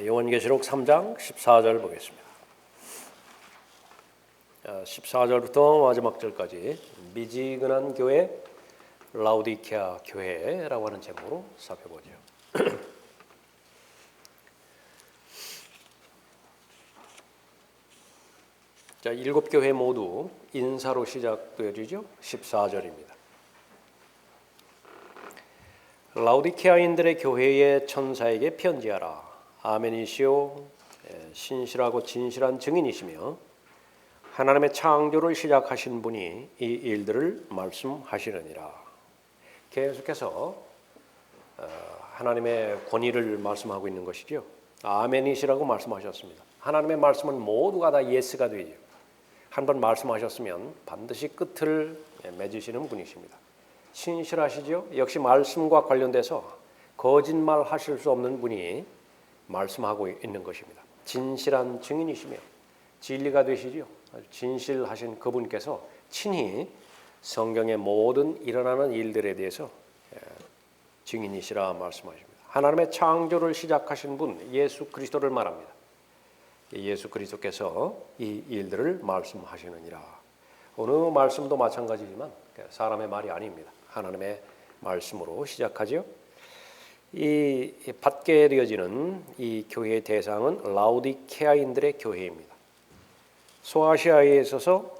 요한계시록 3장 14절 보겠습니다. 14절부터 마지막 절까지 미지근한 교회, 라우디케아 교회라고 하는 제목으로 살펴보죠. 자, 7교회 모두 인사로 시작되어지죠. 14절입니다. 라우디케아인들의 교회의 천사에게 편지하라. 아멘이시오. 신실하고 진실한 증인이시며 하나님의 창조를 시작하신 분이 이 일들을 말씀하시느니라. 계속해서 하나님의 권위를 말씀하고 있는 것이죠. 아멘이시라고 말씀하셨습니다. 하나님의 말씀은 모두가 다 예스가 되죠. 한번 말씀하셨으면 반드시 끝을 맺으시는 분이십니다. 신실하시죠? 역시 말씀과 관련돼서 거짓말 하실 수 없는 분이 말씀하고 있는 것입니다. 진실한 증인이시며 진리가 되시죠. 진실하신 그분께서 친히 성경의 모든 일어나는 일들에 대해서 증인이시라 말씀하십니다. 하나님의 창조를 시작하신 분 예수 그리스도를 말합니다. 예수 그리스도께서 이 일들을 말씀하시느니라. 어느 말씀도 마찬가지지만 사람의 말이 아닙니다. 하나님의 말씀으로 시작하죠. 이 받게 되어지는 이 교회의 대상은 라우디케아인들의 교회입니다. 소아시아에 있어서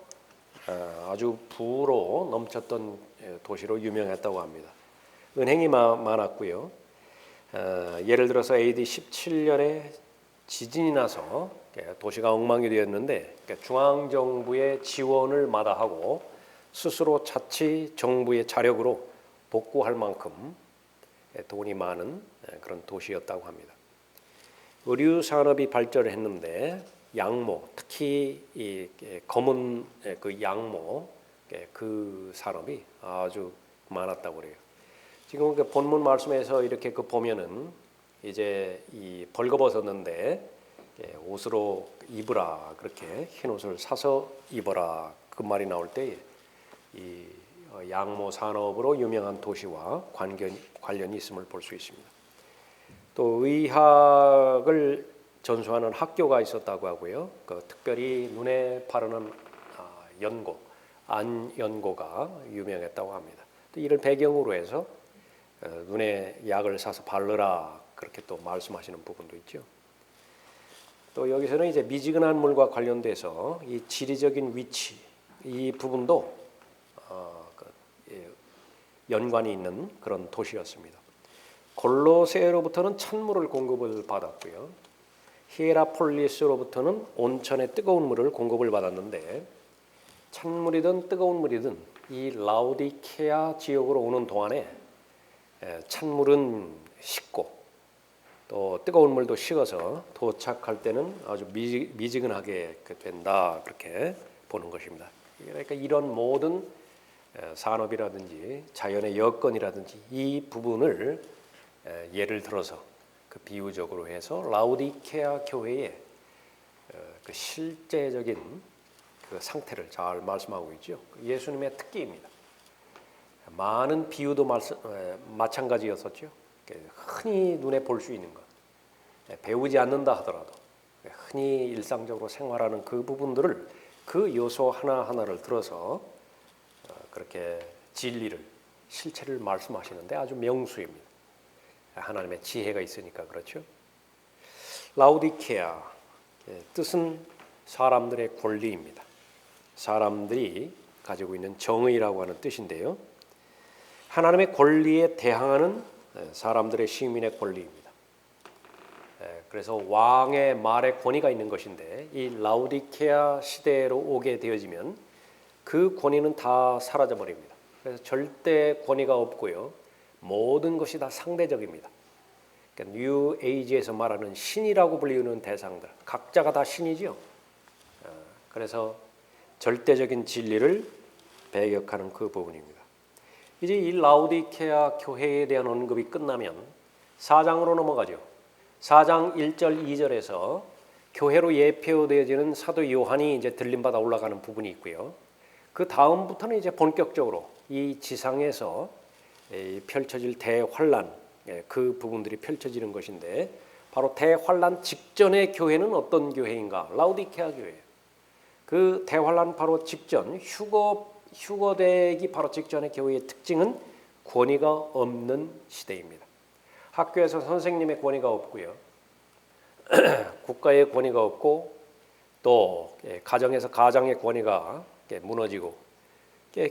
아주 부로 넘쳤던 도시로 유명했다고 합니다. 은행이 많았고요. 예를 들어서 AD 17년에 지진이 나서 도시가 엉망이 되었는데 중앙정부의 지원을 마다하고 스스로 자치 정부의 자력으로 복구할 만큼 돈이 많은 그런 도시였다고 합니다. 의류 산업이 발전을 했는데 양모, 특히 이 검은 그 양모 그 산업이 아주 많았다고 그래요. 지금 그 본문 말씀에서 이렇게 그 보면은 이제 이 벌거벗었는데 옷으로 입으라, 그렇게 흰 옷을 사서 입어라, 그 말이 나올 때 이 양모 산업으로 유명한 도시와 관련이 있음을 볼 수 있습니다. 또 의학을 전수하는 학교가 있었다고 하고요. 그 특별히 눈에 바르는 연고, 안연고가 유명했다고 합니다. 또 이를 배경으로 해서 눈에 약을 사서 바르라, 그렇게 또 말씀하시는 부분도 있죠. 또 여기서는 이제 미지근한 물과 관련돼서 이 지리적인 위치, 이 부분도 연관이 있는 그런 도시였습니다. 골로새로부터는 찬물을 공급을 받았고요. 히에라폴리스로부터는 온천의 뜨거운 물을 공급을 받았는데 찬물이든 뜨거운 물이든 이 라우디케아 지역으로 오는 동안에 찬물은 식고 또 뜨거운 물도 식어서 도착할 때는 아주 미지근하게 된다, 그렇게 보는 것입니다. 그러니까 이런 모든 산업이라든지 자연의 여건이라든지 이 부분을 예를 들어서 그 비유적으로 해서 라우디케아 교회의 그 실제적인 그 상태를 잘 말씀하고 있죠. 예수님의 특기입니다. 많은 비유도 마찬가지였었죠. 흔히 눈에 볼 수 있는 것, 배우지 않는다 하더라도 흔히 일상적으로 생활하는 그 부분들을 그 요소 하나하나를 들어서 그렇게 진리를, 실체를 말씀하시는데 아주 명수입니다. 하나님의 지혜가 있으니까 그렇죠. 라우디케아, 뜻은 사람들의 권리입니다. 사람들이 가지고 있는 정의라고 하는 뜻인데요. 하나님의 권리에 대항하는 사람들의 시민의 권리입니다. 그래서 왕의 말에 권위가 있는 것인데 이 라우디케아 시대로 오게 되어지면 그 권위는 다 사라져 버립니다. 그래서 절대 권위가 없고요. 모든 것이 다 상대적입니다. 그러니까 뉴 에이지에서 말하는 신이라고 불리는 대상들, 각자가 다 신이죠. 그래서 절대적인 진리를 배격하는 그 부분입니다. 이제 이 라우디케아 교회에 대한 언급이 끝나면 4장으로 넘어가죠. 4장 1절 2절에서 교회로 예표되어지는 사도 요한이 이제 들림받아 올라가는 부분이 있고요. 그 다음부터는 이제 본격적으로 이 지상에서 펼쳐질 대환란, 그 부분들이 펼쳐지는 것인데 바로 대환란 직전의 교회는 어떤 교회인가? 라우디케아 교회예요. 그 대환란 바로 직전 휴거되기 바로 직전의 교회의 특징은 권위가 없는 시대입니다. 학교에서 선생님의 권위가 없고요. 국가의 권위가 없고 또 가정에서 가장의 권위가 무너지고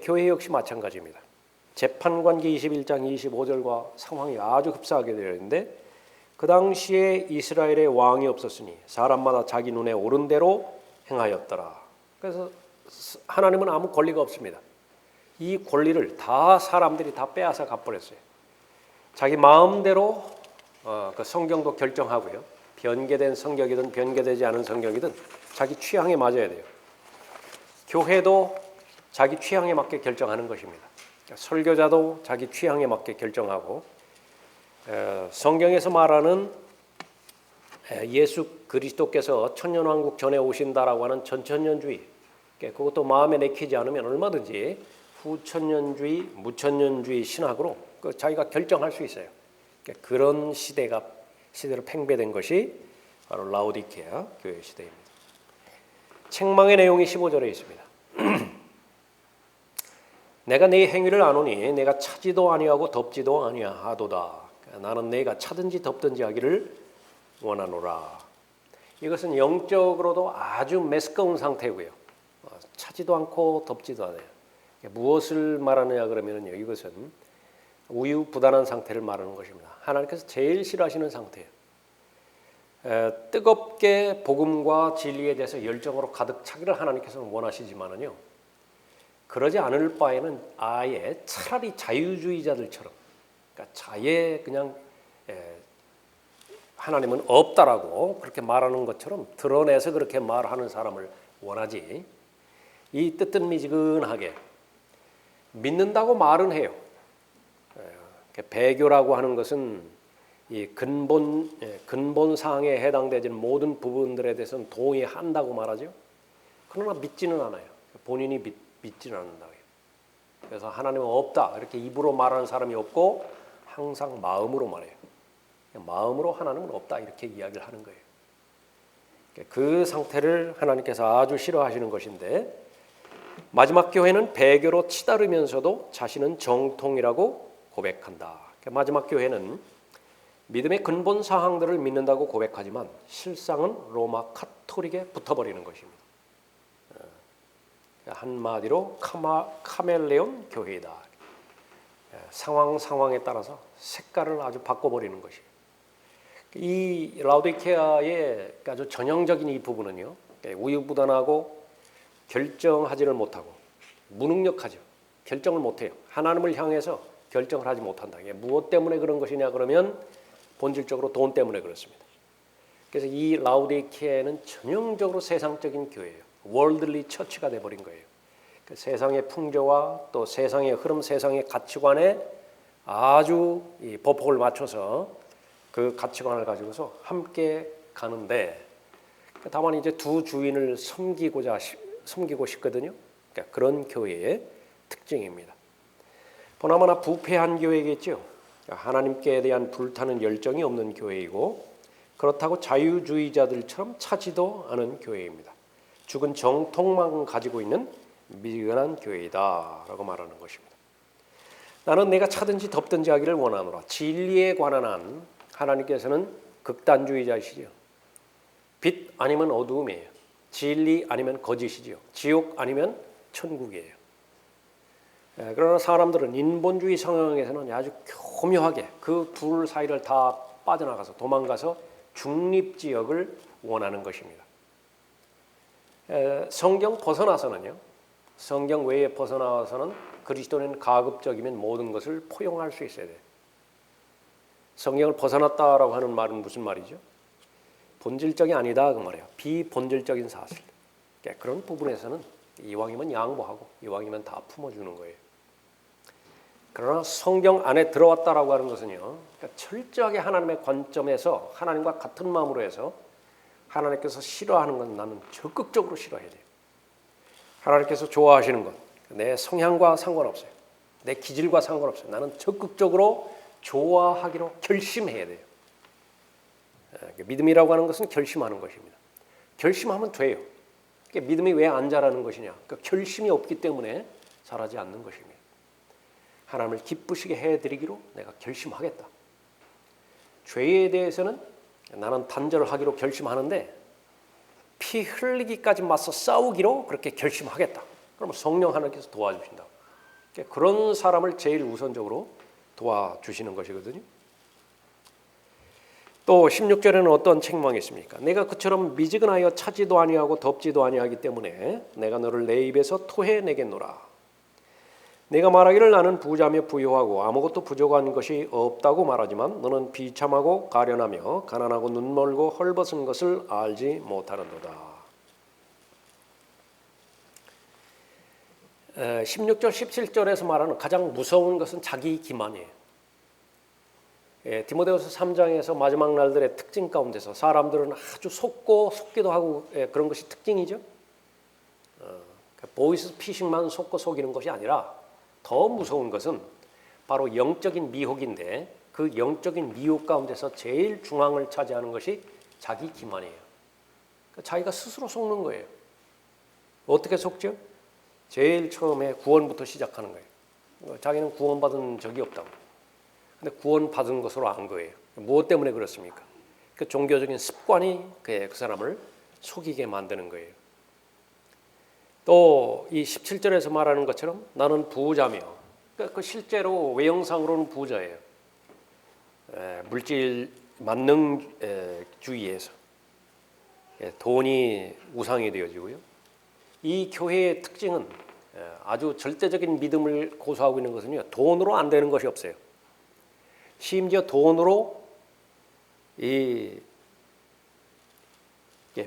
교회 역시 마찬가지입니다. 재판관기 21장 25절과 상황이 아주 흡사하게 되어 있는데 그 당시에 이스라엘의 왕이 없었으니 사람마다 자기 눈에 옳은 대로 행하였더라. 그래서 하나님은 아무 권리가 없습니다. 이 권리를 다 사람들이 다 빼앗아 가버렸어요. 자기 마음대로 그 성경도 결정하고요. 변개된 성경이든 변개되지 않은 성경이든 자기 취향에 맞아야 돼요. 교회도 자기 취향에 맞게 결정하는 것입니다. 설교자도 자기 취향에 맞게 결정하고 성경에서 말하는 예수 그리스도께서 천년왕국 전에 오신다라고 하는 전천년주의 그것도 마음에 내키지 않으면 얼마든지 후천년주의, 무천년주의 신학으로 자기가 결정할 수 있어요. 그런 시대로 팽배된 것이 바로 라오디케아 교회 시대입니다. 책망의 내용이 15절에 있습니다. 내가 네 행위를 아노니 내가 차지도 아니하고 덮지도 아니하도다. 나는 내가 차든지 덮든지 하기를 원하노라. 이것은 영적으로도 아주 메스꺼운 상태고요. 차지도 않고 덮지도 않아요. 무엇을 말하느냐 그러면요, 이것은 우유부단한 상태를 말하는 것입니다. 하나님께서 제일 싫어하시는 상태예요. 뜨겁게 복음과 진리에 대해서 열정으로 가득 차기를 하나님께서는 원하시지만은요, 그러지 않을 바에는 아예 차라리 자유주의자들처럼, 그러니까 자예 그냥 하나님은 없다라고 그렇게 말하는 것처럼 드러내서 그렇게 말하는 사람을 원하지, 이 뜨뜻미지근하게 믿는다고 말은 해요. 배교라고 하는 것은 이 근본 사항에 해당되는 모든 부분들에 대해서는 동의한다고 말하죠. 그러나 믿지는 않아요. 본인이 믿지는 않는다고요. 그래서 하나님은 없다 이렇게 입으로 말하는 사람이 없고 항상 마음으로 말해요. 마음으로 하나님은 없다 이렇게 이야기를 하는 거예요. 그 상태를 하나님께서 아주 싫어하시는 것인데, 마지막 교회는 배교로 치달으면서도 자신은 정통이라고 고백한다. 마지막 교회는 믿음의 근본 사항들을 믿는다고 고백하지만 실상은 로마 카톨릭에 붙어버리는 것입니다. 한마디로 카멜레온 교회이다. 상황에 따라서 색깔을 아주 바꿔버리는 것이에요. 이 라오디케아의 아주 전형적인 이 부분은요, 우유부단하고 결정하지를 못하고 무능력하죠. 결정을 못해요. 하나님을 향해서 결정을 하지 못한다. 무엇 때문에 그런 것이냐 그러면 본질적으로 돈 때문에 그렇습니다. 그래서 이 라오디케아는 전형적으로 세상적인 교회예요. 월들리 처치가 돼버린 거예요. 그 세상의 풍조와 또 세상의 흐름, 세상의 가치관에 아주 이 보폭을 맞춰서 그 가치관을 가지고서 함께 가는데, 다만 이제 두 주인을 섬기고 싶거든요. 그러니까 그런 교회의 특징입니다. 보나마나 부패한 교회겠죠. 하나님께 대한 불타는 열정이 없는 교회이고, 그렇다고 자유주의자들처럼 차지도 않은 교회입니다. 죽은 정통만 가지고 있는 미련한 교회이다라고 말하는 것입니다. 나는 내가 차든지 덮든지 하기를 원하노라. 진리에 관한 한 하나님께서는 극단주의자이시죠. 빛 아니면 어두움이에요. 진리 아니면 거짓이지요. 지옥 아니면 천국이에요. 그러나 사람들은 인본주의 성향에서는 아주 교묘하게 그 둘 사이를 다 빠져나가서 도망가서 중립지역을 원하는 것입니다. 성경 벗어나서는요, 성경 외에 벗어나서는 그리스도는 가급적이면 모든 것을 포용할 수 있어야 돼요. 성경을 벗어났다라고 하는 말은 무슨 말이죠? 본질적이 아니다 그 말이에요. 비본질적인 사실. 그런 부분에서는 이왕이면 양보하고 이왕이면 다 품어주는 거예요. 그러나 성경 안에 들어왔다라고 하는 것은요, 그러니까 철저하게 하나님의 관점에서 하나님과 같은 마음으로 해서 하나님께서 싫어하는 건 나는 적극적으로 싫어해야 돼요. 하나님께서 좋아하시는 것, 내 성향과 상관없어요. 내 기질과 상관없어요. 나는 적극적으로 좋아하기로 결심해야 돼요. 믿음이라고 하는 것은 결심하는 것입니다. 결심하면 돼요. 믿음이 왜 안 자라는 것이냐? 결심이 없기 때문에 자라지 않는 것입니다. 하나님을 기쁘시게 해드리기로 내가 결심하겠다. 죄에 대해서는 나는 단절하기로 결심하는데 피 흘리기까지 맞서 싸우기로 그렇게 결심하겠다. 그러면 성령 하나님께서 도와주신다. 그런 사람을 제일 우선적으로 도와주시는 것이거든요. 또 16절에는 어떤 책망이 있습니까? 내가 그처럼 미지근하여 차지도 아니하고 덥지도 아니하기 때문에 내가 너를 내 입에서 토해내겠노라. 내가 말하기를 나는 부자며 부유하고 아무것도 부족한 것이 없다고 말하지만 너는 비참하고 가련하며 가난하고 눈멀고 헐벗은 것을 알지 못하는도다. 16절 17절에서 말하는 가장 무서운 것은 자기 기만이에요. 디모데후서 3장에서 마지막 날들의 특징 가운데서 사람들은 아주 속기도 하고 그런 것이 특징이죠. 보이스 피싱만 속고 속이는 것이 아니라 더 무서운 것은 바로 영적인 미혹인데 그 영적인 미혹 가운데서 제일 중앙을 차지하는 것이 자기 기만이에요. 자기가 스스로 속는 거예요. 어떻게 속죠? 제일 처음에 구원부터 시작하는 거예요. 자기는 구원받은 적이 없다고. 근데 구원받은 것으로 안 거예요. 무엇 때문에 그렇습니까? 그 종교적인 습관이 그 사람을 속이게 만드는 거예요. 또 이 17절에서 말하는 것처럼 나는 부자며 그 실제로 외형상으로는 부자예요. 물질 만능주의에서 돈이 우상이 되어지고요. 이 교회의 특징은 아주 절대적인 믿음을 고수하고 있는 것은요. 돈으로 안 되는 것이 없어요. 심지어 돈으로 이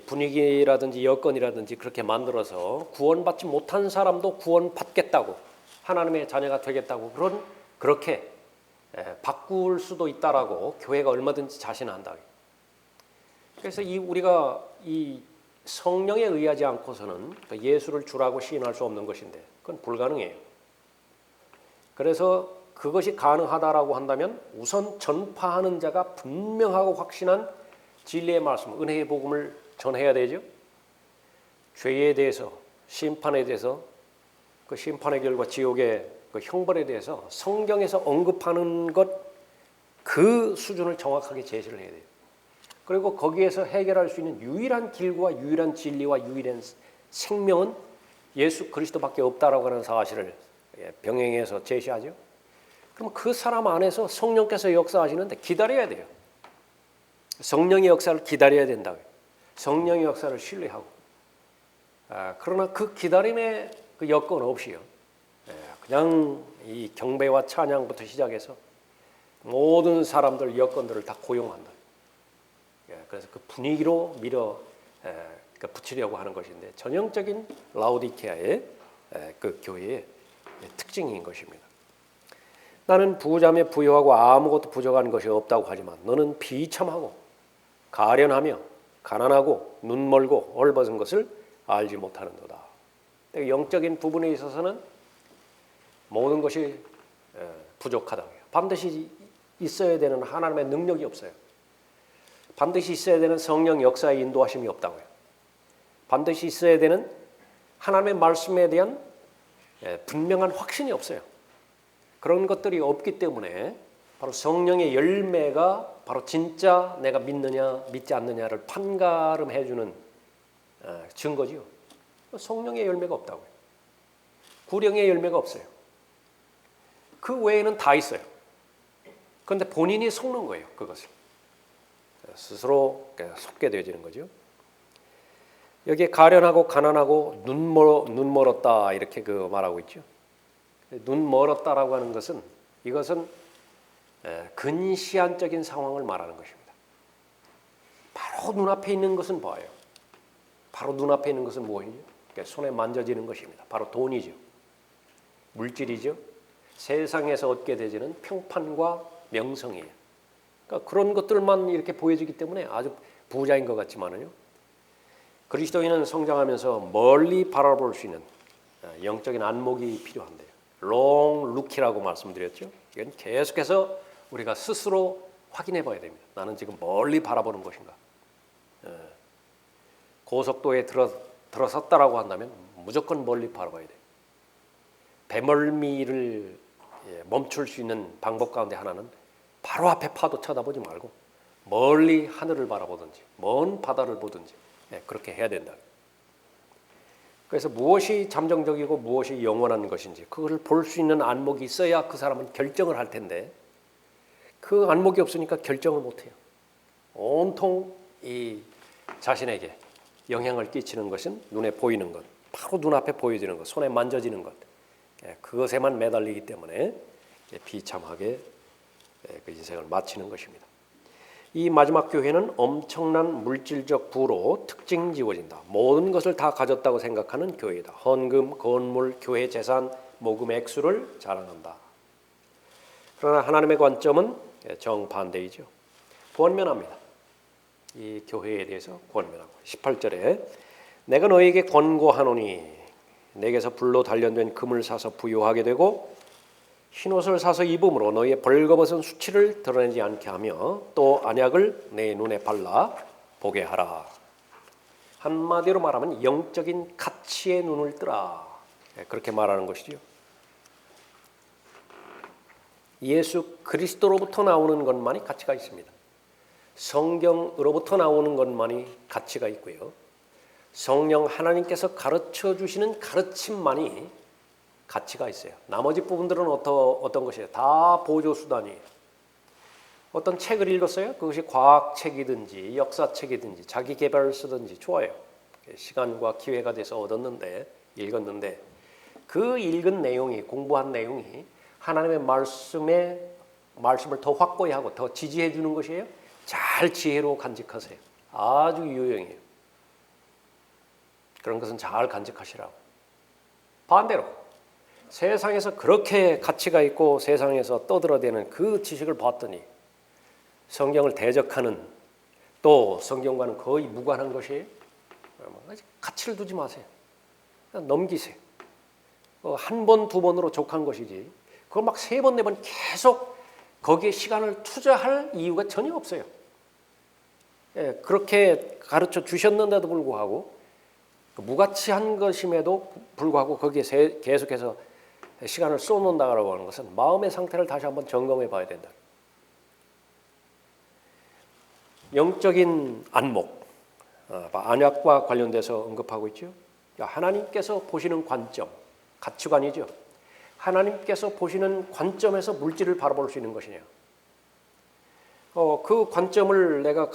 분위기라든지 여건이라든지 그렇게 만들어서 구원받지 못한 사람도 구원받겠다고 하나님의 자녀가 되겠다고 그렇게 바꿀 수도 있다라고 교회가 얼마든지 자신한다. 그래서 우리가 이 성령에 의하지 않고서는 예수를 주라고 시인할 수 없는 것인데 그건 불가능해요. 그래서 그것이 가능하다라고 한다면 우선 전파하는 자가 분명하고 확신한 진리의 말씀, 은혜의 복음을 전해야 되죠. 죄에 대해서, 심판에 대해서, 그 심판의 결과 지옥의 그 형벌에 대해서 성경에서 언급하는 것, 그 수준을 정확하게 제시를 해야 돼요. 그리고 거기에서 해결할 수 있는 유일한 길과 유일한 진리와 유일한 생명은 예수 그리스도밖에 없다라고 하는 사실을 병행해서 제시하죠. 그럼 그 사람 안에서 성령께서 역사하시는데 기다려야 돼요. 성령의 역사를 기다려야 된다고요. 성령의 역사를 신뢰하고. 그러나 그 기다림의 그 여건 없이요. 그냥 이 경배와 찬양부터 시작해서 모든 사람들 여건들을 다 고용한다. 그래서 그 분위기로 붙이려고 하는 것인데 전형적인 라오디케아의 그 교회의 특징인 것입니다. 나는 부자며 부유하고 아무것도 부족한 것이 없다고 하지만 너는 비참하고 가련하며 가난하고 눈멀고 헐벗은 것을 알지 못하는도다. 영적인 부분에 있어서는 모든 것이 부족하다. 반드시 있어야 되는 하나님의 능력이 없어요. 반드시 있어야 되는 성령 역사의 인도하심이 없다고요. 반드시 있어야 되는 하나님의 말씀에 대한 분명한 확신이 없어요. 그런 것들이 없기 때문에 바로 성령의 열매가 바로 진짜 내가 믿느냐 믿지 않느냐를 판가름해주는 증거지요. 성령의 열매가 없다고요. 구령의 열매가 없어요. 그 외에는 다 있어요. 그런데 본인이 속는 거예요. 그것을. 스스로 속게 되어지는 거죠. 여기에 가련하고 가난하고 눈멀었다 이렇게 말하고 있죠. 눈멀었다라고 하는 것은 이것은 근시안적인 상황을 말하는 것입니다. 바로 눈앞에 있는 것은 뭐예요? 바로 눈앞에 있는 것은 무엇이죠? 손에 만져지는 것입니다. 바로 돈이죠. 물질이죠. 세상에서 얻게 되지는 평판과 명성이에요. 그러니까 그런 것들만 이렇게 보여지기 때문에 아주 부자인 것 같지만은요. 그리스도인은 성장하면서 멀리 바라볼 수 있는 영적인 안목이 필요한데요. 롱 루키라고 말씀드렸죠. 이건 계속해서 우리가 스스로 확인해 봐야 됩니다. 나는 지금 멀리 바라보는 것인가. 고속도에 들어섰다라고 한다면 무조건 멀리 바라봐야 돼요. 배멀미를 멈출 수 있는 방법 가운데 하나는 바로 앞에 파도 쳐다보지 말고 멀리 하늘을 바라보든지 먼 바다를 보든지 그렇게 해야 된다. 그래서 무엇이 잠정적이고 무엇이 영원한 것인지 그걸 볼 수 있는 안목이 있어야 그 사람은 결정을 할 텐데 그 안목이 없으니까 결정을 못해요. 온통 이 자신에게 영향을 끼치는 것은 눈에 보이는 것, 바로 눈앞에 보여지는 것, 손에 만져지는 것, 그것에만 매달리기 때문에 비참하게 그 인생을 마치는 것입니다. 이 마지막 교회는 엄청난 물질적 부로 특징 지어진다. 모든 것을 다 가졌다고 생각하는 교회다. 헌금, 건물, 교회 재산, 모금 액수를 자랑한다. 그러나 하나님의 관점은 정반대이죠. 권면합니다. 이 교회에 대해서 권면하고 18절에 내가 너에게 권고하노니 내게서 불로 단련된 금을 사서 부요하게 되고 흰옷을 사서 입음으로 너희의 벌거벗은 수치를 드러내지 않게 하며 또 안약을 내 눈에 발라 보게 하라. 한마디로 말하면 영적인 가치의 눈을 뜨라. 그렇게 말하는 것이죠. 예수 그리스도로부터 나오는 것만이 가치가 있습니다. 성경으로부터 나오는 것만이 가치가 있고요. 성령 하나님께서 가르쳐 주시는 가르침만이 가치가 있어요. 나머지 부분들은 어떤 것이에요? 다 보조수단이에요. 어떤 책을 읽었어요? 그것이 과학책이든지 역사책이든지 자기계발을 쓰든지 좋아요. 시간과 기회가 돼서 읽었는데 그 읽은 내용이 공부한 내용이 하나님의 말씀을 더 확고히 하고 더 지지해 주는 것이에요. 잘 지혜로 간직하세요. 아주 유용해요. 그런 것은 잘 간직하시라고. 반대로 세상에서 그렇게 가치가 있고 세상에서 떠들어대는 그 지식을 봤더니 성경을 대적하는 또 성경과는 거의 무관한 것이에요. 가치를 두지 마세요. 그냥 넘기세요. 한 번, 두 번으로 족한 것이지 그걸 막 세 번, 네 번 계속 거기에 시간을 투자할 이유가 전혀 없어요. 그렇게 가르쳐 주셨는데도 불구하고 무가치한 것임에도 불구하고 거기에 계속해서 시간을 쏟는다고 하는 것은 마음의 상태를 다시 한번 점검해 봐야 된다. 영적인 안목, 안약과 관련돼서 언급하고 있죠. 하나님께서 보시는 관점, 가치관이죠. 하나님께서 보시는 관점에서 물질을 바라볼 수 있는 것이냐. 그 관점을 내가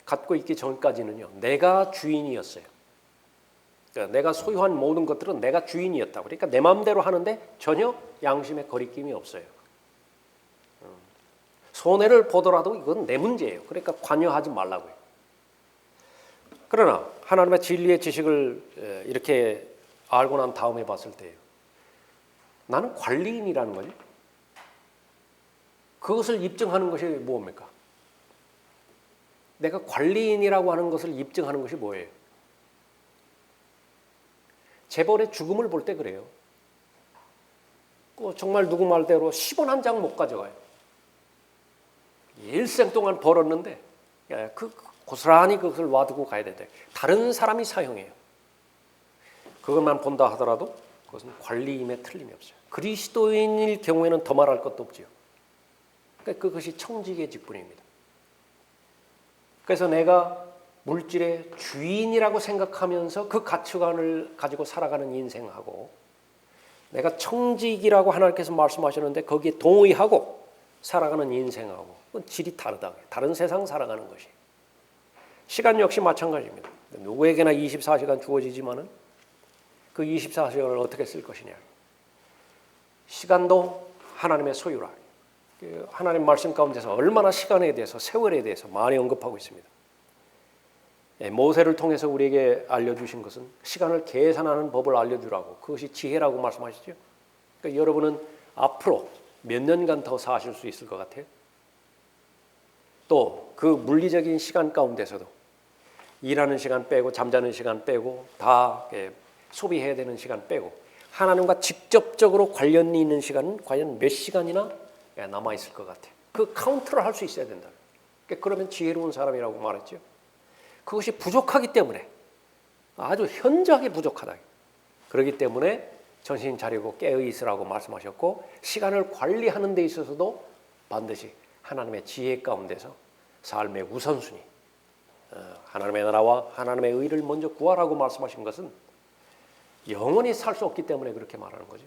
갖고 있기 전까지는요. 내가 주인이었어요. 그러니까 내가 소유한 모든 것들은 내가 주인이었다. 그러니까 내 마음대로 하는데 전혀 양심의 거리낌이 없어요. 손해를 보더라도 이건 내 문제예요. 그러니까 관여하지 말라고요. 그러나 하나님의 진리의 지식을 이렇게 알고 난 다음에 봤을 때요. 나는 관리인이라는 거죠. 그것을 입증하는 것이 뭡니까? 내가 관리인이라고 하는 것을 입증하는 것이 뭐예요? 재벌의 죽음을 볼 때 그래요. 정말 누구 말대로 10원 한 장 못 가져가요. 일생 동안 벌었는데 고스란히 그것을 놔두고 가야 된다. 다른 사람이 사용해요. 그것만 본다 하더라도 그것은 관리임에 틀림이 없어요. 그리스도인일 경우에는 더 말할 것도 없지요. 그러니까 그것이 청지기의 직분입니다. 그래서 내가 물질의 주인이라고 생각하면서 그 가치관을 가지고 살아가는 인생하고 내가 청직이라고 하나님께서 말씀하셨는데 거기에 동의하고 살아가는 인생하고 그건 질이 다르다. 다른 세상 살아가는 것이. 시간 역시 마찬가지입니다. 누구에게나 24시간 주어지지만은 그 24시간을 어떻게 쓸 것이냐. 시간도 하나님의 소유라. 하나님 말씀 가운데서 얼마나 시간에 대해서 세월에 대해서 많이 언급하고 있습니다. 모세를 통해서 우리에게 알려주신 것은 시간을 계산하는 법을 알려주라고 그것이 지혜라고 말씀하시죠. 그러니까 여러분은 앞으로 몇 년간 더 사실 수 있을 것 같아요. 또 그 물리적인 시간 가운데서도 일하는 시간 빼고 잠자는 시간 빼고 다 소비해야 되는 시간 빼고 하나님과 직접적으로 관련이 있는 시간은 과연 몇 시간이나 남아있을 것 같아요. 그 카운트를 할 수 있어야 된다. 그러면 지혜로운 사람이라고 말했죠. 그것이 부족하기 때문에 아주 현저하게 부족하다. 그렇기 때문에 정신 차리고 깨어 있으라고 말씀하셨고 시간을 관리하는 데 있어서도 반드시 하나님의 지혜 가운데서 삶의 우선순위 하나님의 나라와 하나님의 의를 먼저 구하라고 말씀하신 것은 영원히 살 수 없기 때문에 그렇게 말하는 거죠.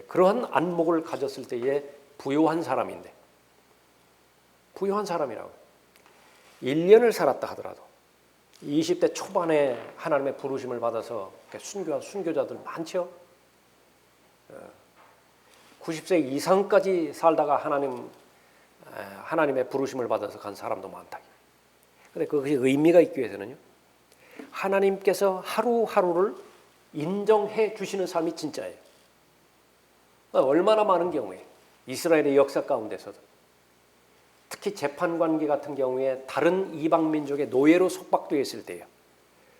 그러한 안목을 가졌을 때에 부요한 사람인데 부요한 사람이라고 1년을 살았다 하더라도 20대 초반에 하나님의 부르심을 받아서 순교한 순교자들 많죠. 90세 이상까지 살다가 하나님의 부르심을 받아서 간 사람도 많다. 그런데 그것이 의미가 있기 위해서는요. 하나님께서 하루하루를 인정해 주시는 삶이 진짜예요. 얼마나 많은 경우에 이스라엘의 역사 가운데서도 특히 재판관계 같은 경우에 다른 이방민족의 노예로 속박되어 있을 때요.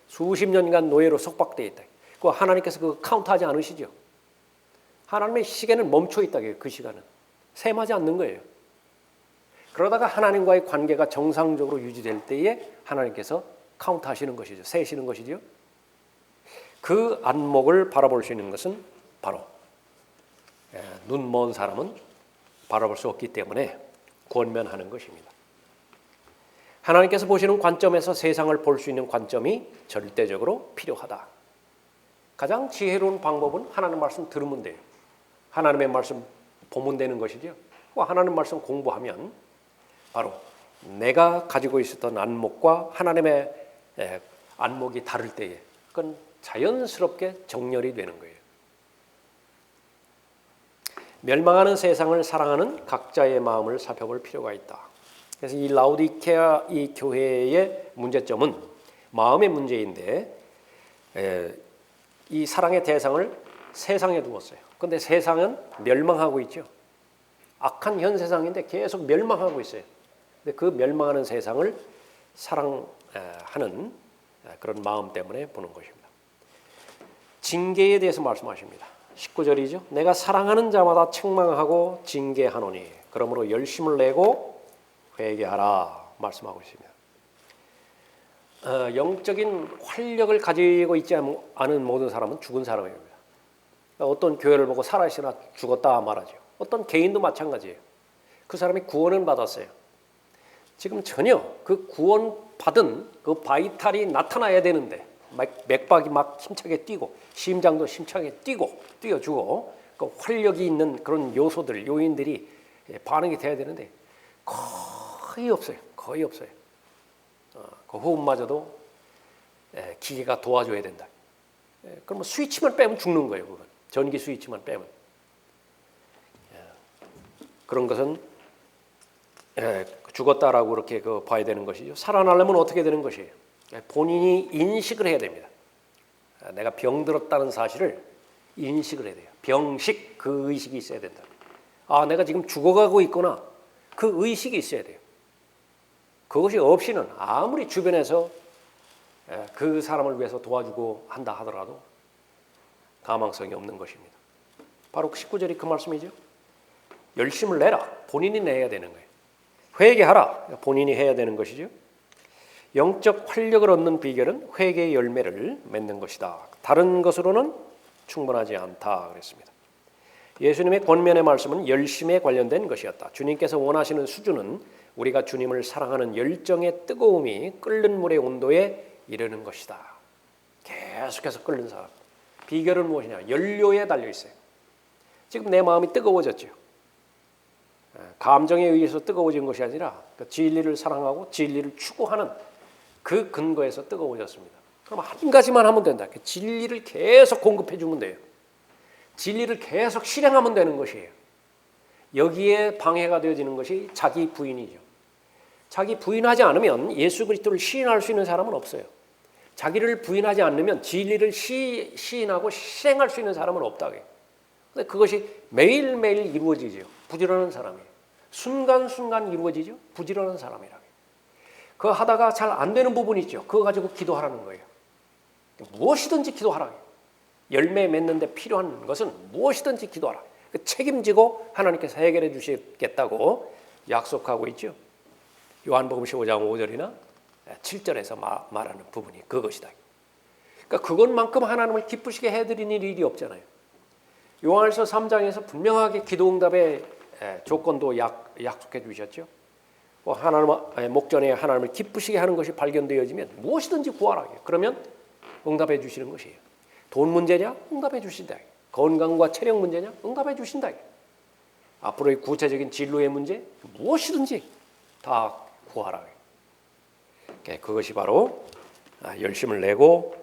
수십 년간 노예로 속박되어 있다. 그 하나님께서 그 카운트하지 않으시죠. 하나님의 시계는 멈춰 있다. 그 시간은. 셈하지 않는 거예요. 그러다가 하나님과의 관계가 정상적으로 유지될 때에 하나님께서 카운트하시는 것이죠. 세시는 것이죠. 그 안목을 바라볼 수 있는 것은 바로 눈 먼 사람은 바라볼 수 없기 때문에 권면하는 것입니다. 하나님께서 보시는 관점에서 세상을 볼 수 있는 관점이 절대적으로 필요하다. 가장 지혜로운 방법은 하나님 말씀 들으면 돼요. 하나님의 말씀 보면 되는 것이죠. 하나님 말씀 공부하면 바로 내가 가지고 있었던 안목과 하나님의 안목이 다를 때에 그건 자연스럽게 정렬이 되는 거예요. 멸망하는 세상을 사랑하는 각자의 마음을 살펴볼 필요가 있다. 그래서 이 라오디케아 이 교회의 문제점은 마음의 문제인데 이 사랑의 대상을 세상에 두었어요. 그런데 세상은 멸망하고 있죠. 악한 현 세상인데 계속 멸망하고 있어요. 근데 그 멸망하는 세상을 사랑하는 그런 마음 때문에 보는 것입니다. 징계에 대해서 말씀하십니다. 19절이죠. 내가 사랑하는 자마다 책망하고 징계하노니 그러므로 열심을 내고 회개하라 말씀하고 있습니다. 영적인 활력을 가지고 있지 않은 모든 사람은 죽은 사람입니다. 어떤 교회를 보고 살아있으나 죽었다 말하죠. 어떤 개인도 마찬가지예요. 그 사람이 구원은 받았어요. 지금 전혀 그 구원받은 그 바이탈이 나타나야 되는데 맥박이 막 힘차게 뛰고 심장도 힘차게 뛰어주고 그 활력이 있는 그런 요소들, 요인들이 반응이 돼야 되는데 거의 없어요. 그 호흡마저도 기계가 도와줘야 된다. 그럼 스위치만 빼면 죽는 거예요. 그건 전기 스위치만 빼면. 그런 것은 죽었다라고 그렇게 봐야 되는 것이죠. 살아나려면 어떻게 되는 것이에요? 본인이 인식을 해야 됩니다. 내가 병들었다는 사실을 인식을 해야 돼요. 병식, 그 의식이 있어야 된다. 아, 내가 지금 죽어가고 있구나. 그 의식이 있어야 돼요. 그것이 없이는 아무리 주변에서 그 사람을 위해서 도와주고 한다 하더라도 가망성이 없는 것입니다. 바로 19절이 그 말씀이죠. 열심을 내라. 본인이 내야 되는 거예요. 회개하라. 본인이 해야 되는 것이죠. 영적 활력을 얻는 비결은 회개의 열매를 맺는 것이다. 다른 것으로는 충분하지 않다 그랬습니다. 예수님의 권면의 말씀은 열심에 관련된 것이었다. 주님께서 원하시는 수준은 우리가 주님을 사랑하는 열정의 뜨거움이 끓는 물의 온도에 이르는 것이다. 계속해서 끓는 사람. 비결은 무엇이냐? 연료에 달려 있어요. 지금 내 마음이 뜨거워졌죠. 감정에 의해서 뜨거워진 것이 아니라 진리를 사랑하고 진리를 추구하는 그 근거에서 뜨거워졌습니다. 그럼 한 가지만 하면 된다. 진리를 계속 공급해 주면 돼요. 진리를 계속 실행하면 되는 것이에요. 여기에 방해가 되어지는 것이 자기 부인이죠. 자기 부인하지 않으면 예수 그리스도를 시인할 수 있는 사람은 없어요. 자기를 부인하지 않으면 진리를 시인하고 실행할 수 있는 사람은 없다고 해요. 근데 그것이 매일매일 이루어지죠. 부지런한 사람이에요. 순간순간 이루어지죠. 부지런한 사람이라고 해요. 그거 하다가 잘 안 되는 부분이 있죠. 그거 가지고 기도하라는 거예요. 무엇이든지 기도하라. 열매 맺는데 필요한 것은 무엇이든지 기도하라. 책임지고 하나님께서 해결해 주시겠다고 약속하고 있죠. 요한복음 15장 5절이나 7절에서 말하는 부분이 그것이다. 그러니까 그것만큼 하나님을 기쁘시게 해드리는 일이 없잖아요. 요한일서 3장에서 분명하게 기도응답의 조건도 약속해 주셨죠. 하나님의 목전에 하나님을 기쁘시게 하는 것이 발견되어지면 무엇이든지 구하라. 그러면 응답해 주시는 것이에요. 돈 문제냐? 응답해 주신다. 건강과 체력 문제냐? 응답해 주신다. 앞으로의 구체적인 진로의 문제 무엇이든지 다 구하라. 그것이 바로 열심을 내고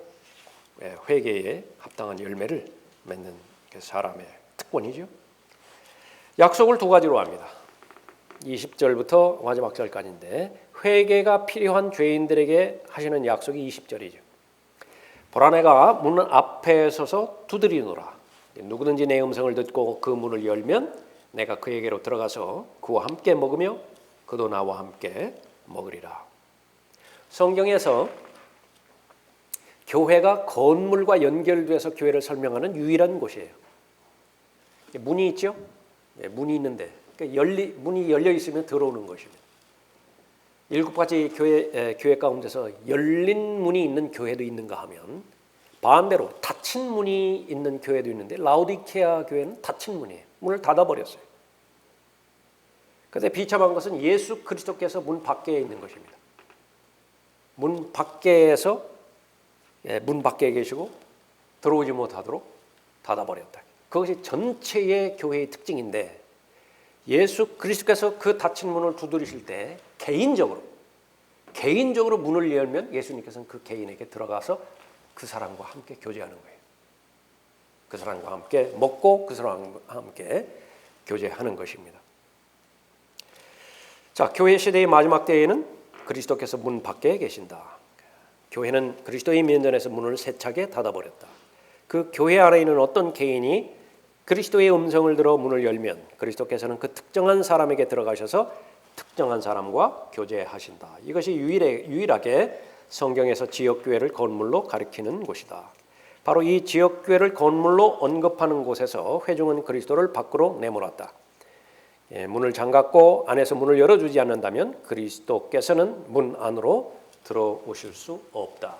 회개에 합당한 열매를 맺는 사람의 특권이죠. 약속을 두 가지로 합니다. 20절부터 마지막 절까지인데 회개가 필요한 죄인들에게 하시는 약속이 20절이죠. 보라 내가 문 앞에 서서 두드리노라. 누구든지 내 음성을 듣고 그 문을 열면 내가 그에게로 들어가서 그와 함께 먹으며 그도 나와 함께 먹으리라. 성경에서 교회가 건물과 연결돼서 교회를 설명하는 유일한 곳이에요. 문이 있죠? 문이 있는데 문이 열려 있으면 들어오는 것입니다. 7가지 교회 가운데서 열린 문이 있는 교회도 있는가 하면 반대로 닫힌 문이 있는 교회도 있는데 라오디케아 교회는 닫힌 문이에요. 문을 닫아버렸어요. 그런데 비참한 것은 예수 그리스도께서 문 밖에 있는 것입니다. 문 밖에 계시고 들어오지 못하도록 닫아버렸다. 그것이 전체의 교회의 특징인데 예수 그리스도께서 그 닫힌 문을 두드리실 때 개인적으로 문을 열면 예수님께서는 그 개인에게 들어가서 그 사람과 함께 교제하는 거예요. 그 사람과 함께 먹고 그 사람과 함께 교제하는 것입니다. 자, 교회 시대의 마지막 때에는 그리스도께서 문 밖에 계신다. 교회는 그리스도의 면전에서 문을 세차게 닫아버렸다. 그 교회 안에 있는 어떤 개인이 그리스도의 음성을 들어 문을 열면 그리스도께서는 그 특정한 사람에게 들어가셔서 특정한 사람과 교제하신다. 이것이 유일하게 성경에서 지역교회를 건물로 가리키는 곳이다. 바로 이 지역교회를 건물로 언급하는 곳에서 회중은 그리스도를 밖으로 내몰았다. 문을 잠갔고 안에서 문을 열어주지 않는다면 그리스도께서는 문 안으로 들어오실 수 없다.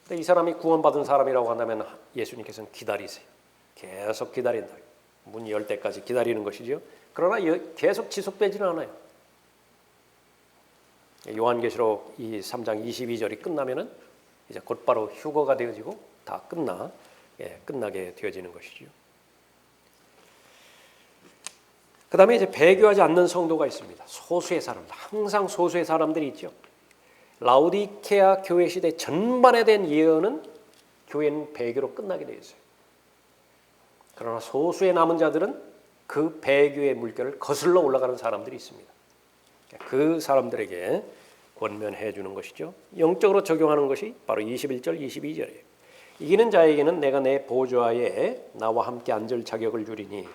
근데 이 사람이 구원받은 사람이라고 한다면 예수님께서는 기다리세요. 계속 기다린다. 문이 열 때까지 기다리는 것이죠. 그러나 계속 지속되지는 않아요. 요한계시록 3장 22절이 끝나면은 이제 곧바로 휴거가 되어지고 다 끝나게 되어지는 것이죠. 그 다음에 이제 배교하지 않는 성도가 있습니다. 소수의 사람들, 항상 소수의 사람들이 있죠. 라오디케아 교회 시대 전반에 대한 예언은 교회는 배교로 끝나게 되어 있어요. 그러나 소수의 남은 자들은 그 배교의 물결을 거슬러 올라가는 사람들이 있습니다. 그 사람들에게 권면해 주는 것이죠. 영적으로 적용하는 것이 바로 21절, 22절이에요. 이기는 자에게는 내가 내 보좌에 나와 함께 앉을 자격을 주리니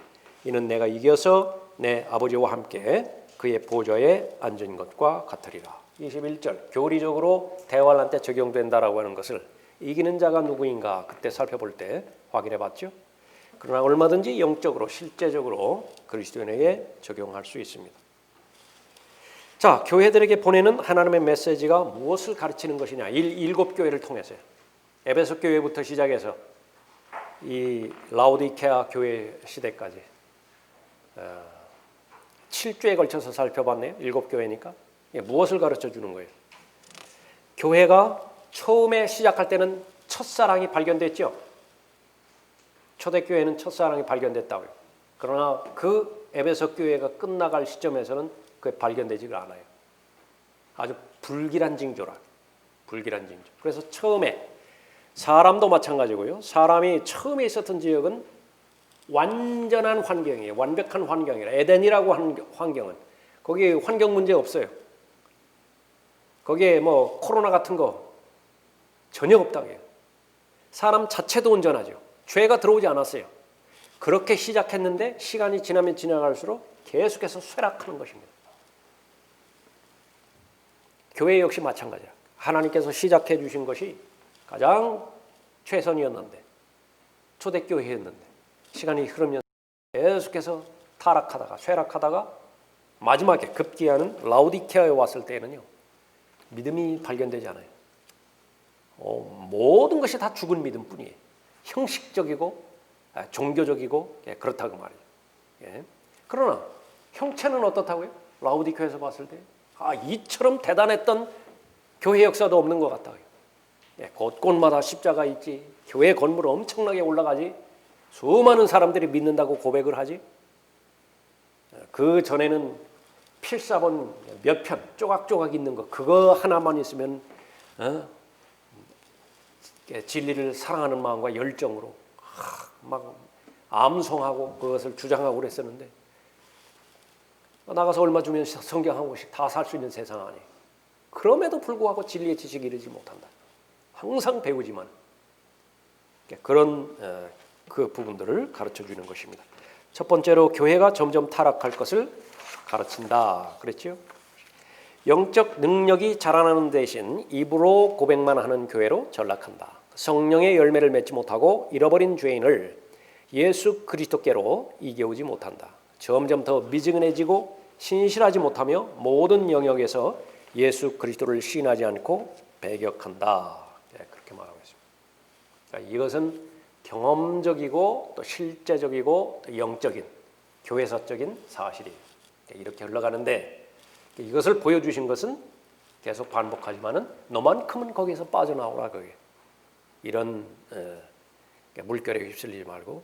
이는 내가 이겨서 내 아버지와 함께 그의 보좌에 앉은 것과 같으리라. 21절 교리적으로 대환란 때 적용된다라고 하는 것을 이기는 자가 누구인가 그때 살펴볼 때 확인해 봤죠. 그러나 얼마든지 영적으로 실제적으로 그리스도인에게 적용할 수 있습니다. 자, 교회들에게 보내는 하나님의 메시지가 무엇을 가르치는 것이냐? 7교회를 통해서요. 에베소 교회부터 시작해서 이 라오디케아 교회 시대까지 7주에 걸쳐서 살펴봤네요. 7교회니까. 무엇을 가르쳐 주는 거예요? 교회가 처음에 시작할 때는 첫사랑이 발견됐죠. 초대교회는 첫사랑이 발견됐다고요. 그러나 그 에베소 교회가 끝나갈 시점에서는 그게 발견되지가 않아요. 아주 불길한 징조라. 불길한 징조. 그래서 처음에 사람도 마찬가지고요. 사람이 처음에 있었던 지역은 완전한 환경이에요. 완벽한 환경이라. 에덴이라고 하는 환경은 거기에 환경 문제 없어요. 거기에 뭐 코로나 같은 거 전혀 없다고 해요. 사람 자체도 온전하죠. 죄가 들어오지 않았어요. 그렇게 시작했는데 시간이 지나면 지나갈수록 계속해서 쇠락하는 것입니다. 교회 역시 마찬가지야. 하나님께서 시작해 주신 것이 가장 최선이었는데 초대교회였는데 시간이 흐르면서 계속해서 타락하다가 쇠락하다가 마지막에 급기야는 라오디케아에 왔을 때는요, 믿음이 발견되지 않아요. 모든 것이 다 죽은 믿음뿐이에요. 형식적이고 종교적이고 그렇다고 말이에요. 예. 그러나 형체는 어떻다고요? 라오디케아에서 봤을 때 이처럼 대단했던 교회 역사도 없는 것 같다고요. 예, 곳곳마다 십자가 있지, 교회 건물 엄청나게 올라가지, 수많은 사람들이 믿는다고 고백을 하지. 그 전에는 필사본 몇 편 조각조각 있는 거, 그거 하나만 있으면 진리를 사랑하는 마음과 열정으로 막 암송하고 그것을 주장하고 그랬었는데, 나가서 얼마 주면 성경 한 권씩 다 살 수 있는 세상 아니에요. 그럼에도 불구하고 진리의 지식에 이르지 못한다. 항상 배우지만. 그런 그 부분들을 가르쳐 주는 것입니다. 첫 번째로 교회가 점점 타락할 것을 가르친다 그랬죠. 영적 능력이 자라나는 대신 입으로 고백만 하는 교회로 전락한다. 성령의 열매를 맺지 못하고 잃어버린 죄인을 예수 그리스도께로 이겨오지 못한다. 점점 더 미지근해지고 신실하지 못하며 모든 영역에서 예수 그리스도를 시인하지 않고 배격한다. 그렇게 말하고 있습니다. 이것은 경험적이고 또 실제적이고 또 영적인 교회사적인 사실이에요. 이렇게 흘러가는데, 이것을 보여주신 것은 계속 반복하지만은 너만큼은 거기서 빠져나오라, 그게. 이런 물결에 휩쓸리지 말고.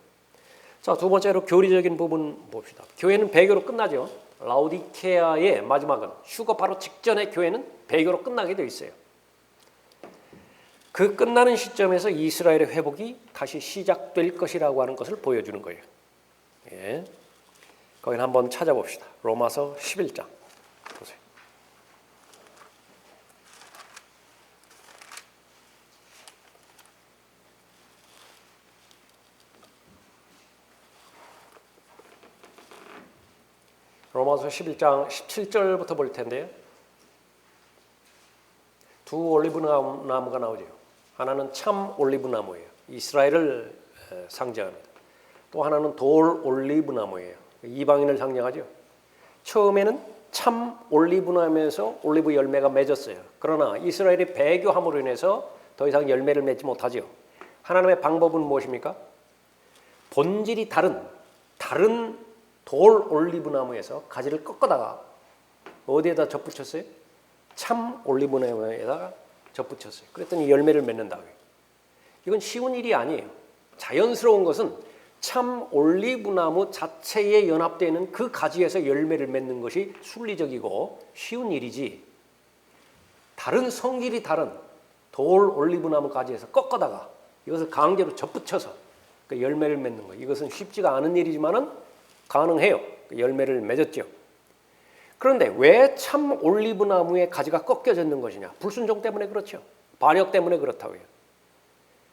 자, 두 번째로 교리적인 부분 봅시다. 교회는 배교로 끝나죠. 라오디케아의 마지막은 휴거 바로 직전에 교회는 배교로 끝나게 되어 있어요. 그 끝나는 시점에서 이스라엘의 회복이 다시 시작될 것이라고 하는 것을 보여주는 거예요. 예. 거기는 한번 찾아봅시다. 로마서 11장 보세요. 로마서 11장 17절부터 볼 텐데요. 두 올리브 나무가 나오죠. 하나는 참 올리브 나무예요. 이스라엘을 상징합니다. 또 하나는 돌 올리브 나무예요. 이방인을 상징하죠. 처음에는 참 올리브 나무에서 올리브 열매가 맺었어요. 그러나 이스라엘이 배교함으로 인해서 더 이상 열매를 맺지 못하죠. 하나님의 방법은 무엇입니까? 본질이 다른 돌 올리브 나무에서 가지를 꺾어다가 어디에다 접붙였어요? 참 올리브 나무에다가 접붙였어요. 그랬더니 열매를 맺는다고요. 이건 쉬운 일이 아니에요. 자연스러운 것은 참 올리브 나무 자체에 연합되어 있는 그 가지에서 열매를 맺는 것이 순리적이고 쉬운 일이지, 다른 성질이 다른 돌 올리브 나무 가지에서 꺾어다가 이것을 강제로 접붙여서 그 열매를 맺는 거, 이것은 쉽지가 않은 일이지만은 가능해요. 열매를 맺었죠. 그런데 왜 참 올리브 나무의 가지가 꺾여졌는 것이냐? 불순종 때문에 그렇죠. 반역 때문에 그렇다고요.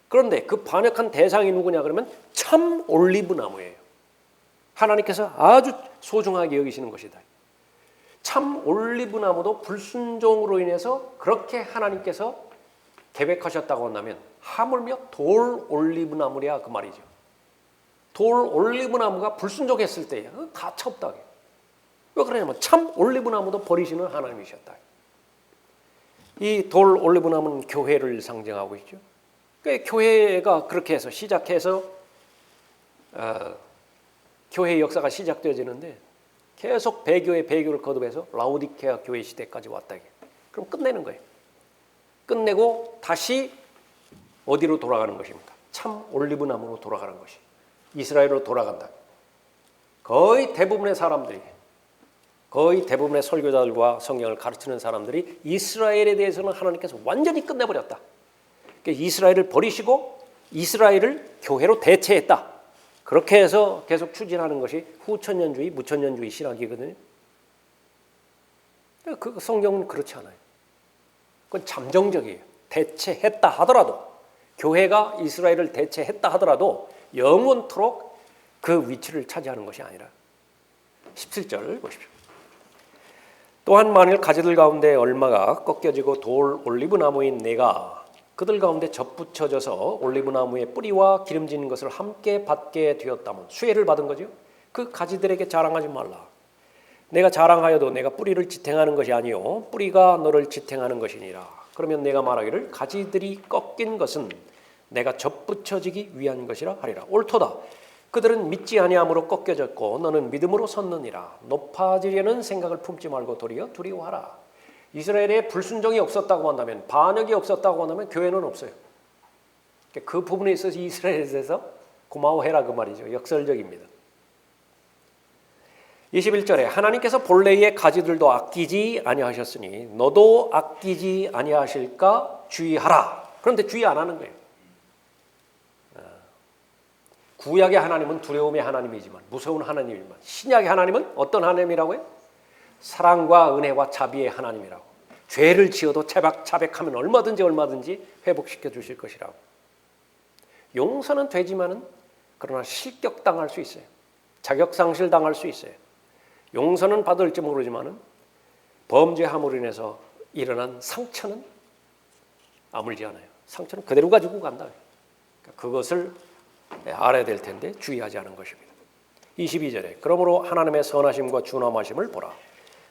그런데 그 반역한 대상이 누구냐 그러면 참 올리브 나무예요. 하나님께서 아주 소중하게 여기시는 것이다. 참 올리브 나무도 불순종으로 인해서 그렇게 하나님께서 계획하셨다고 한다면 하물며 돌 올리브 나무랴 그 말이죠. 돌 올리브 나무가 불순종했을 때에 가차 없다. 왜 그러냐면 참 올리브 나무도 버리시는 하나님이셨다. 이 돌 올리브 나무는 교회를 상징하고 있죠. 교회가 그렇게 해서 시작해서 교회의 역사가 시작되어지는데 계속 배교를 거듭해서 라오디케아 교회 시대까지 왔다. 그럼 끝내는 거예요. 끝내고 다시 어디로 돌아가는 것입니까? 참 올리브 나무로 돌아가는 것이. 이스라엘로 돌아간다. 거의 대부분의 사람들이, 거의 대부분의 설교자들과 성경을 가르치는 사람들이 이스라엘에 대해서는 하나님께서 완전히 끝내버렸다. 이스라엘을 버리시고 이스라엘을 교회로 대체했다. 그렇게 해서 계속 추진하는 것이 후천년주의, 무천년주의 신학이거든요. 그 성경은 그렇지 않아요. 그건 잠정적이에요. 대체했다 하더라도, 교회가 이스라엘을 대체했다 하더라도 영원토록 그 위치를 차지하는 것이 아니라. 17절 보십시오. 또한 만일 가지들 가운데 얼마가 꺾여지고 돌 올리브 나무인 내가 그들 가운데 접붙여져서 올리브 나무의 뿌리와 기름진 것을 함께 받게 되었다면, 수혜를 받은 거죠. 그 가지들에게 자랑하지 말라. 내가 자랑하여도 내가 뿌리를 지탱하는 것이 아니요 뿌리가 너를 지탱하는 것이니라. 그러면 내가 말하기를 가지들이 꺾인 것은 내가 접붙여지기 위한 것이라 하리라. 옳도다. 그들은 믿지 아니함으로 꺾여졌고 너는 믿음으로 섰느니라. 높아지려는 생각을 품지 말고 도리어 두려워하라. 이스라엘에 불순종이 없었다고 한다면, 반역이 없었다고 한다면 교회는 없어요. 그 부분에 있어서 이스라엘에 대해서 고마워해라 그 말이죠. 역설적입니다. 21절에 하나님께서 본래의 가지들도 아끼지 아니하셨으니 너도 아끼지 아니하실까 주의하라. 그런데 주의 안 하는 거예요. 구약의 하나님은 두려움의 하나님이지만, 무서운 하나님이지만, 신약의 하나님은 어떤 하나님이라고요? 사랑과 은혜와 자비의 하나님이라고. 죄를 지어도 자백하면 얼마든지 회복시켜 주실 것이라고. 용서는 되지만은 그러나 실격당할 수 있어요. 자격상실 당할 수 있어요. 용서는 받을지 모르지만은 범죄함으로 인해서 일어난 상처는 아물지 않아요. 상처는 그대로 가지고 간다. 그러니까 그것을 알아야 될 텐데 주의하지 않은 것입니다. 22절에 그러므로 하나님의 선하심과 준엄하심을 보라.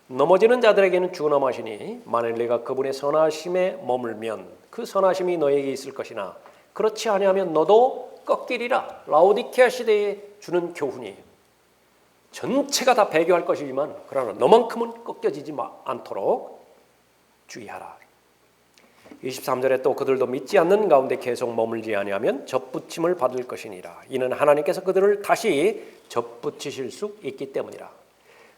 넘어지는 자들에게는 준엄하시니 만일 내가 그분의 선하심에 머물면 그 선하심이 너에게 있을 것이나 그렇지 아니하면 너도 꺾이리라. 라오디케아 시대에 주는 교훈이에요. 전체가 다 배교할 것이지만 그러나 너만큼은 꺾여지지 않도록 주의하라. 23절에 또 그들도 믿지 않는 가운데 계속 머물지 아니하면 접붙임을 받을 것이니라. 이는 하나님께서 그들을 다시 접붙이실 수 있기 때문이라.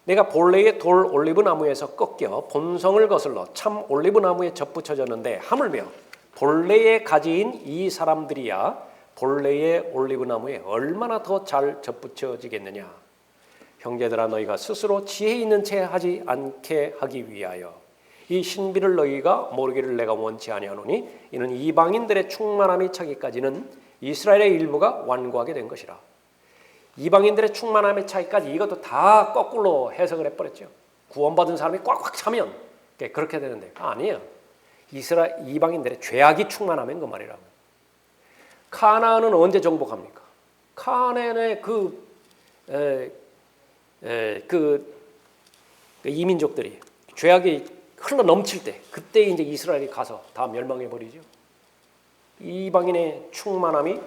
내가 본래의 돌 올리브 나무에서 꺾여 본성을 거슬러 참 올리브 나무에 접붙여졌는데 하물며 본래의 가지인 이 사람들이야 본래의 올리브 나무에 얼마나 더 잘 접붙여지겠느냐. 형제들아 너희가 스스로 지혜 있는 채 하지 않게 하기 위하여 이 신비를 너희가 모르기를 내가 원치 아니하노니 이는 이방인들의 충만함이 차기까지는 이스라엘의 일부가 완고하게 된 것이라. 이방인들의 충만함의 차이까지 이것도 다 거꾸로 해석을 해버렸죠. 구원받은 사람이 꽉꽉 차면 그렇게 되는데 아니에요. 이방인들의 죄악이 충만하면 그 말이라고. 가나안은 언제 정복합니까? 가나안의 이민족들이 죄악이 흘러 넘칠 때 그때 이제 이스라엘이 가서 다 멸망해 버리죠. 이방인의 충만함이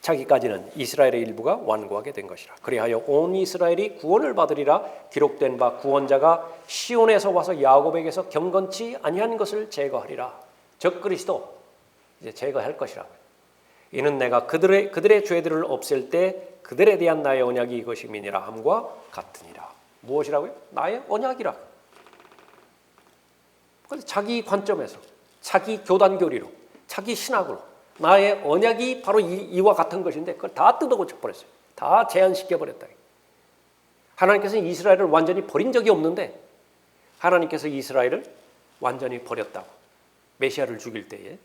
차기까지는 이스라엘의 일부가 완고하게 된 것이라. 그리하여 온 이스라엘이 구원을 받으리라. 기록된 바 구원자가 시온에서 와서 야곱에게서 경건치 아니한 것을 제거하리라. 적 그리스도 이제 제거할 것이라. 이는 내가 그들의 죄들을 없앨 때 그들에 대한 나의 언약이 이것임이니라 함과 같으니라. 무엇이라고요? 나의 언약이라. 그런데 자기 관점에서, 자기 교단 교리로, 자기 신학으로 나의 언약이 바로 이와 같은 것인데 그걸 다 뜯어고쳐 버렸어요. 다 제한시켜 버렸다. 하나님께서는 이스라엘을 완전히 버린 적이 없는데 하나님께서 이스라엘을 완전히 버렸다고. 메시아를 죽일 때에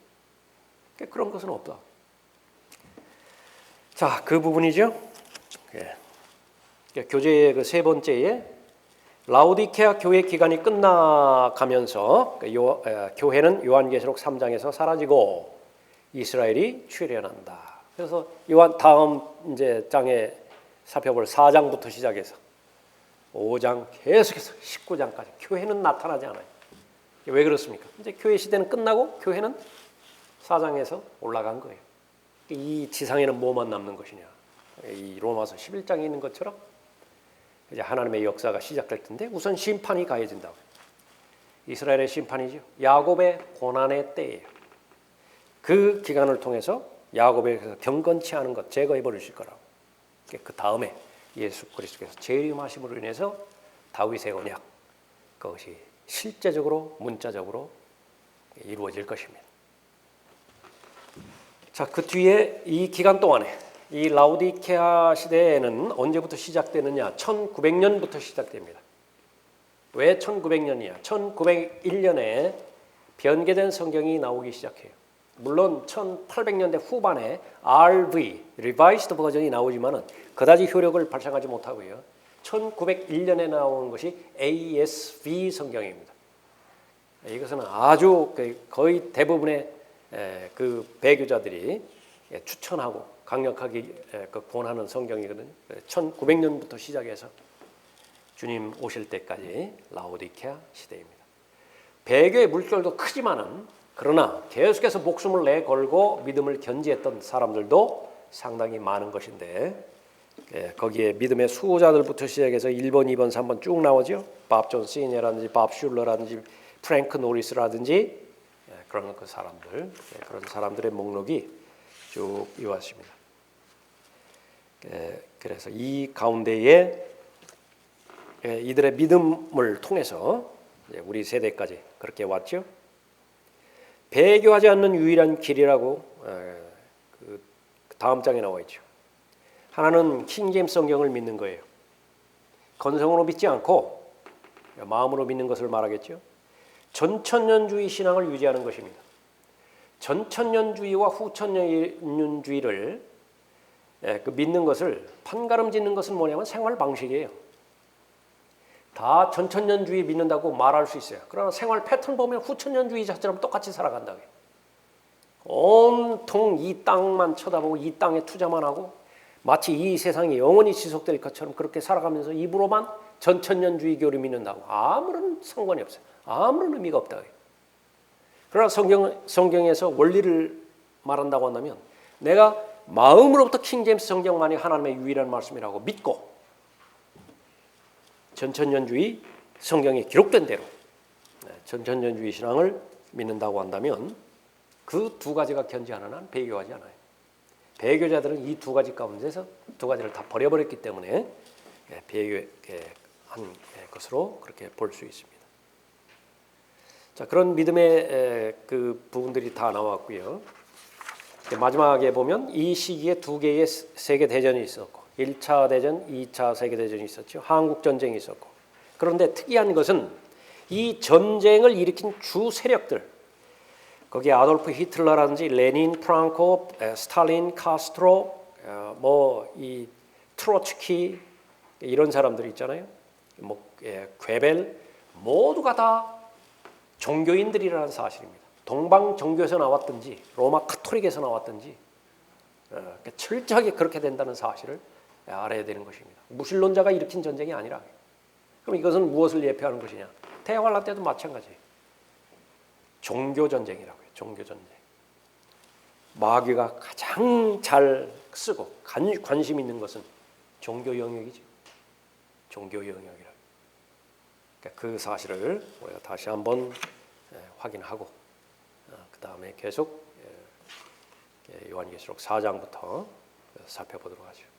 그런 것은 없다. 자, 그 부분이죠. 교제의 그 세 번째에 라오디케아 교회 기간이 끝나가면서 교회는 요한계시록 3장에서 사라지고 이스라엘이 출현한다. 그래서 요한 다음 이제 장에 살펴볼 4장부터 시작해서 5장 계속해서 19장까지 교회는 나타나지 않아요. 왜 그렇습니까? 이제 교회 시대는 끝나고 교회는 4장에서 올라간 거예요. 이 지상에는 뭐만 남는 것이냐? 이 로마서 11장에 있는 것처럼 이제 하나님의 역사가 시작될 텐데 우선 심판이 가해진다고. 이스라엘의 심판이죠. 야곱의 고난의 때예요. 그 기간을 통해서 야곱에게서 경건치 않은 것 제거해 버리실 거라고. 그 다음에 예수 그리스도께서 재림하심으로 인해서 다윗의 언약 그것이 실제적으로 문자적으로 이루어질 것입니다. 자, 그 뒤에 이 기간 동안에 이 라오디케아 시대에는 언제부터 시작되느냐? 1900년부터 시작됩니다. 왜 1900년이야? 1901년에 변개된 성경이 나오기 시작해요. 물론 1800년대 후반에 RV, Revised 버전이 나오지만은 그다지 효력을 발생하지 못하고요. 1901년에 나온 것이 ASV 성경입니다. 이것은 아주 거의 대부분의 그 배교자들이 추천하고 강력하게 권하는 성경이거든요. 1900년부터 시작해서 주님 오실 때까지 라오디케아 시대입니다. 배교의 물결도 크지만은 그러나 계속해서 목숨을 내걸고 믿음을 견지했던 사람들도 상당히 많은 것인데 거기에 믿음의 수호자들부터 시작해서 1번, 2번, 3번 쭉 나오죠. 밥 존 시니어라든지 밥 슐러라든지 프랭크 노리스라든지 그런 그 사람들, 그런 사람들의 목록이 쭉 이어왔습니다. 그래서 이 가운데에 이들의 믿음을 통해서 우리 세대까지 그렇게 왔죠. 배교하지 않는 유일한 길이라고 그 다음 장에 나와 있죠. 하나는 킹제임스 성경을 믿는 거예요. 건성으로 믿지 않고 마음으로 믿는 것을 말하겠죠. 전천년주의 신앙을 유지하는 것입니다. 전천년주의와 후천년주의를 믿는 것을 판가름 짓는 것은 뭐냐면 생활 방식이에요. 다 전천년주의 믿는다고 말할 수 있어요. 그러나 생활 패턴 보면 후천년주의자처럼 똑같이 살아간다고요. 온통 이 땅만 쳐다보고 이 땅에 투자만 하고 마치 이 세상이 영원히 지속될 것처럼 그렇게 살아가면서 입으로만 전천년주의교를 믿는다고 아무런 상관이 없어요. 아무런 의미가 없다고요. 그러나 성경에서 원리를 말한다고 한다면 내가 마음으로부터 킹제임스 성경만이 하나님의 유일한 말씀이라고 믿고 전천년주의 성경에 기록된 대로 전천년주의 신앙을 믿는다고 한다면 그 두 가지가 견지하는 한 배교하지 않아요. 배교자들은 이 두 가지 가운데서 두 가지를 다 버려버렸기 때문에 배교한 것으로 그렇게 볼 수 있습니다. 자, 그런 믿음의 그 부분들이 다 나왔고요. 마지막에 보면 이 시기에 두 개의 세계 대전이 있었고 1차 대전, 2차 세계 대전이 있었죠. 한국 전쟁이 있었고. 그런데 특이한 것은 이 전쟁을 일으킨 주 세력들 거기에 아돌프 히틀러라든지 레닌, 프랑코, 스탈린, 카스트로, 이 트로츠키 이런 사람들이 있잖아요. 괴벨 모두가 다 종교인들이라는 사실입니다. 동방 종교에서 나왔든지 로마 카톨릭에서 나왔든지 철저하게 그렇게 된다는 사실을 알아야 되는 것입니다. 무신론자가 일으킨 전쟁이 아니라. 그럼 이것은 무엇을 예표하는 것이냐? 대화할 때도 마찬가지예요. 종교 전쟁이라고요. 종교 전쟁. 마귀가 가장 잘 쓰고 관심 있는 것은 종교 영역이죠. 종교 영역이라. 그러니까 그 사실을 우리가 다시 한번 확인하고 그 다음에 계속 요한계시록 4장부터 살펴보도록 하죠.